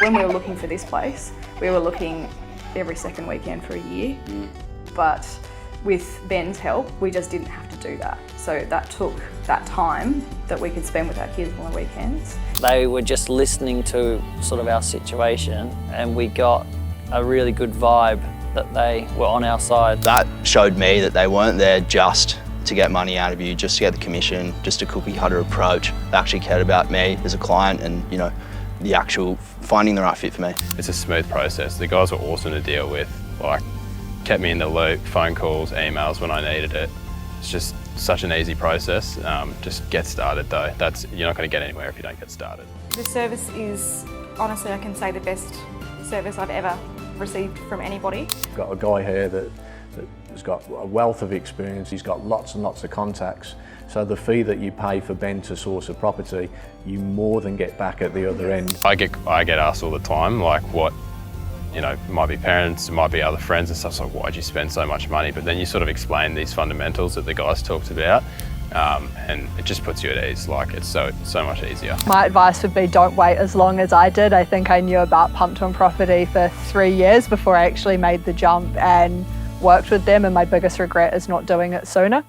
When we were looking for this place, we were looking every second weekend for a year. But with Ben's help, we just didn't have to do that. So that took that time that we could spend with our kids on the weekends. They were just listening to sort of our situation, and we got a really good vibe that they were on our side. That showed me that they weren't there just to get money out of you, just to get the commission, just a cookie cutter approach. They actually cared about me as a client and, you know, the actual finding the right fit for me. It's a smooth process. The guys were awesome to deal with. Like, kept me in the loop, phone calls, emails when I needed it. It's just such an easy process. Just get started though. You're not going to get anywhere if you don't get started. The service is, honestly, I can say the best service I've ever received from anybody. Got a guy here that has got a wealth of experience. He's got lots and lots of contacts. So the fee that you pay for Ben to source a property, you more than get back at the other end. I get asked all the time, like, what, you know, might be parents, it might be other friends and stuff, so like, why'd you spend so much money? But then you sort of explain these fundamentals that the guys talked about, and it just puts you at ease. Like, it's so much easier. My advice would be don't wait as long as I did. I think I knew about Pumped On Property for 3 years before I actually made the jump and worked with them, and my biggest regret is not doing it sooner.